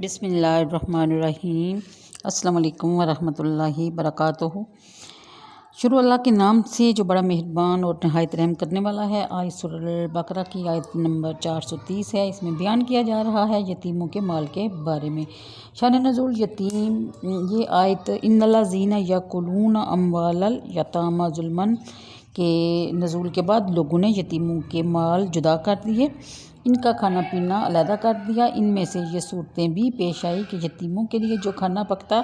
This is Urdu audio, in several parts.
بسم اللہ الرحمن الرحیم۔ السلام علیکم ورحمۃ اللہ وبرکاتہ۔ شروع اللہ کے نام سے جو بڑا مہربان اور نہایت رحم کرنے والا ہے۔ آیت سورہ البقرہ کی آیت نمبر 430 ہے۔ اس میں بیان کیا جا رہا ہے یتیموں کے مال کے بارے میں۔ شان نزول یتیم، یہ آیت ان الذین یاکلون اموال الیتامی ظلما کے نزول کے بعد لوگوں نے یتیموں کے مال جدا کر دیے، ان کا کھانا پینا علیحدہ کر دیا۔ ان میں سے یہ صورتیں بھی پیش آئی کہ یتیموں کے لیے جو کھانا پکتا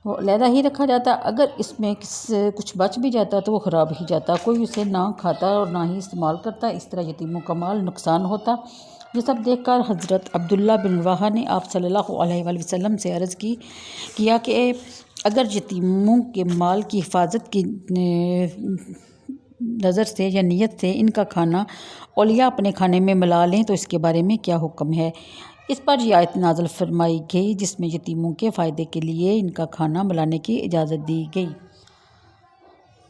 وہ علیحدہ ہی رکھا جاتا، اگر اس میں کچھ بچ بھی جاتا تو وہ خراب ہی جاتا، کوئی اسے نہ کھاتا اور نہ ہی استعمال کرتا، اس طرح یتیموں کا مال نقصان ہوتا۔ یہ سب دیکھ کر حضرت عبداللہ بن رواحہ نے آپ صلی اللہ علیہ وآلہ وسلم سے عرض کیا کہ اگر یتیموں کے مال کی حفاظت کی نظر سے یا نیت سے ان کا کھانا اولیاء اپنے کھانے میں ملا لیں تو اس کے بارے میں کیا حکم ہے؟ اس پر یہ آیت نازل فرمائی گئی جس میں یتیموں کے فائدے کے لیے ان کا کھانا ملانے کی اجازت دی گئی۔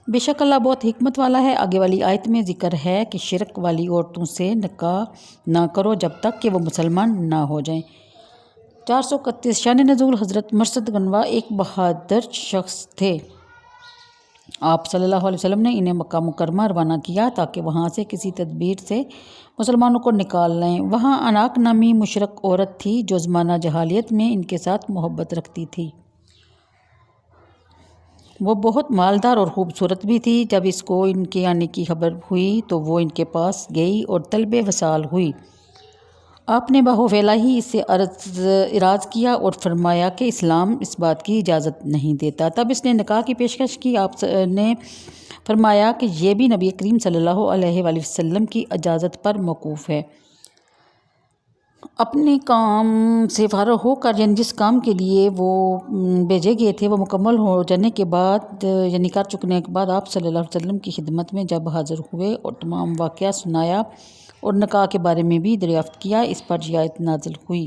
بے شک اللہ بہت حکمت والا ہے۔ آگے والی آیت میں ذکر ہے کہ شرک والی عورتوں سے نکاح نہ کرو جب تک کہ وہ مسلمان نہ ہو جائیں۔ 431 شان نزول حضرت مرثد غنوہ ایک بہادر شخص تھے۔ آپ صلی اللہ علیہ وسلم نے انہیں مکہ مکرمہ روانہ کیا تاکہ وہاں سے کسی تدبیر سے مسلمانوں کو نکال لائیں۔ وہاں اناق نامی مشرک عورت تھی جو زمانہ جاہلیت میں ان کے ساتھ محبت رکھتی تھی۔ وہ بہت مالدار اور خوبصورت بھی تھی۔ جب اس کو ان کے آنے کی خبر ہوئی تو وہ ان کے پاس گئی اور طلب وصال ہوئی۔ آپ نے باہو پھیلا ہی اس سے اعراض کیا اور فرمایا کہ اسلام اس بات کی اجازت نہیں دیتا۔ تب اس نے نکاح کی پیشکش کی۔ آپ نے فرمایا کہ یہ بھی نبی کریم صلی اللہ علیہ وآلہ وسلم کی اجازت پر موقوف ہے۔ اپنے کام سے فارغ ہو کر یعنی جس کام کے لیے وہ بھیجے گئے تھے وہ مکمل ہو جانے کے بعد یعنی کر چکنے کے بعد آپ صلی اللہ علیہ وسلم کی خدمت میں جب حاضر ہوئے اور تمام واقعہ سنایا اور نکاح کے بارے میں بھی دریافت کیا، اس پر یہ آیت نازل ہوئی۔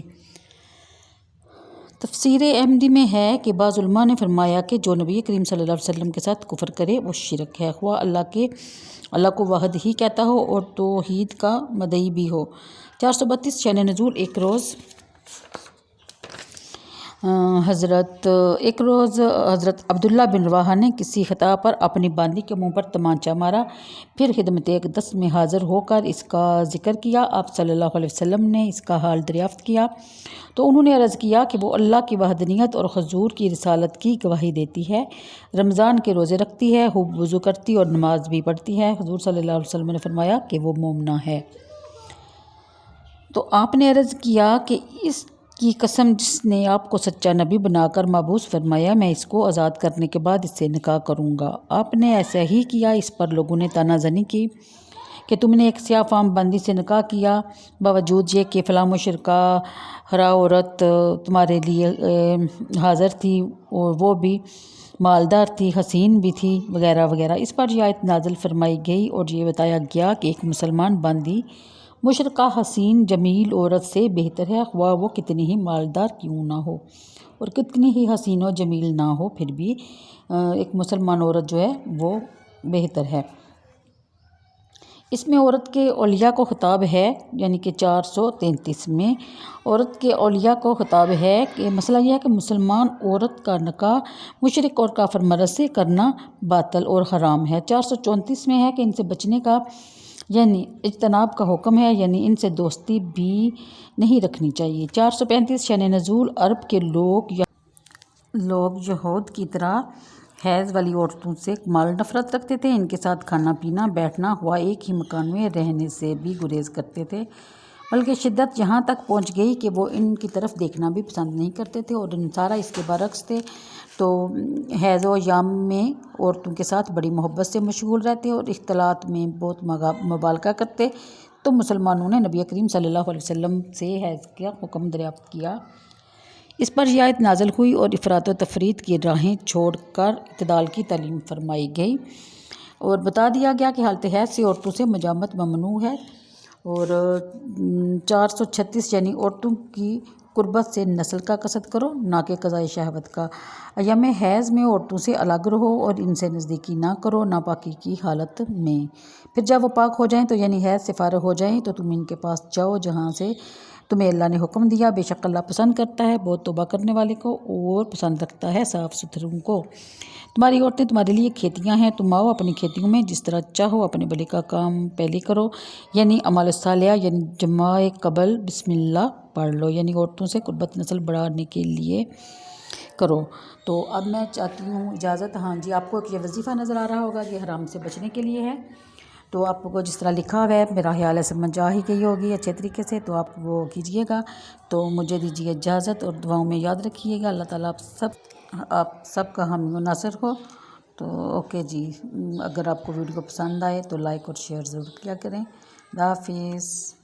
تفسیر احمدی میں ہے کہ بعض علماء نے فرمایا کہ جو نبی کریم صلی اللہ علیہ وسلم کے ساتھ کفر کرے وہ شرک ہے، خواہ اللہ کو واحد ہی کہتا ہو اور توحید کا مدعی بھی ہو۔ 432 شان نزول ایک روز حضرت عبداللہ بن رواحہ نے کسی خطا پر اپنی باندی کے منہ پر تمانچہ مارا، پھر خدمت اقدس میں حاضر ہو کر اس کا ذکر کیا۔ آپ صلی اللہ علیہ وسلم نے اس کا حال دریافت کیا تو انہوں نے عرض کیا کہ وہ اللہ کی وحدانیت اور حضور کی رسالت کی گواہی دیتی ہے، رمضان کے روزے رکھتی ہے، خوب وضو کرتی اور نماز بھی پڑھتی ہے۔ حضور صلی اللہ علیہ وسلم نے فرمایا کہ وہ مومنہ ہے۔ تو آپ نے عرض کیا کہ اس کی قسم جس نے آپ کو سچا نبی بنا کر مبعوث فرمایا، میں اس کو آزاد کرنے کے بعد اس سے نکاح کروں گا۔ آپ نے ایسا ہی کیا۔ اس پر لوگوں نے طعنہ زنی کی کہ تم نے ایک سیاہ فام بندی سے نکاح کیا، باوجود یہ کہ فلاں مشرکہ حرا عورت تمہارے لیے حاضر تھی اور وہ بھی مالدار تھی، حسین بھی تھی، وغیرہ وغیرہ۔ اس پر یہ آیت نازل فرمائی گئی اور یہ بتایا گیا کہ ایک مسلمان باندی مشرکہ حسین جمیل عورت سے بہتر ہے، خواہ وہ کتنی ہی مالدار کیوں نہ ہو اور کتنی ہی حسین و جمیل نہ ہو، پھر بھی ایک مسلمان عورت جو ہے وہ بہتر ہے۔ اس میں عورت کے اولیاء کو خطاب ہے، یعنی کہ 433 میں عورت کے اولیاء کو خطاب ہے کہ مسئلہ یہ ہے کہ مسلمان عورت کا نکاح مشرک اور کافر مرد سے کرنا باطل اور حرام ہے۔ 434 میں ہے کہ ان سے بچنے کا یعنی اجتناب کا حکم ہے، یعنی ان سے دوستی بھی نہیں رکھنی چاہیے۔ 435 شان نزول عرب کے لوگ یہود کی طرح حیض والی عورتوں سے کمال نفرت رکھتے تھے، ان کے ساتھ کھانا پینا بیٹھنا ہوا ایک ہی مکان میں رہنے سے بھی گریز کرتے تھے، بلکہ شدت یہاں تک پہنچ گئی کہ وہ ان کی طرف دیکھنا بھی پسند نہیں کرتے تھے اور نصارہ اس کے برعکس تھے۔ تو حیض و ایام میں عورتوں کے ساتھ بڑی محبت سے مشغول رہتے اور اختلاط میں بہت مبالغہ کرتے۔ تو مسلمانوں نے نبی کریم صلی اللہ علیہ وسلم سے حیض کا حکم دریافت کیا۔ اس پر یہ آیت نازل ہوئی اور افراط و تفریط کی راہیں چھوڑ کر اعتدال کی تعلیم فرمائی گئی اور بتا دیا گیا کہ حالت حیض سے عورتوں سے مجامت ممنوع ہے۔ اور 436 یعنی عورتوں کی قربت سے نسل کا قصد کرو، نہ کہ قضائے شہوت کا۔ ایام حیض میں عورتوں سے الگ رہو اور ان سے نزدیکی نہ کرو ناپاکی کی حالت میں۔ پھر جب وہ پاک ہو جائیں تو یعنی حیض سے فارغ ہو جائیں تو تم ان کے پاس جاؤ جہاں سے تمہیں اللہ نے حکم دیا، بے شک اللہ پسند کرتا ہے بہت توبہ کرنے والے کو اور پسند رکھتا ہے صاف ستھروں کو۔ تمہاری عورتیں تمہارے لیے کھیتیاں ہیں، تم آؤ اپنی کھیتیوں میں، جس طرح چاہو اپنے بھلے کا کام پہلے کرو، یعنی اعمال صالحہ، یعنی جماع قبل بسم اللہ پڑھ لو، یعنی عورتوں سے قربت نسل بڑھانے کے لیے کرو۔ تو اب میں چاہتی ہوں اجازت۔ ہاں جی، آپ کو یہ وظیفہ نظر آ رہا ہوگا، یہ حرام سے بچنے کے لیے ہے، تو آپ کو جس طرح لکھا ہوا ہے میرا خیال ہے سمجھ آ ہی گئی ہوگی اچھے طریقے سے، تو آپ وہ کیجئے گا۔ تو مجھے دیجیے اجازت اور دعاؤں میں یاد رکھیے گا۔ اللہ تعالیٰ آپ سب کا حامی و ناصر ہو۔ تو اوکے جی، اگر آپ کو ویڈیو پسند آئے تو لائک اور شیئر ضرور کیا کریں۔ اللہ حافظ۔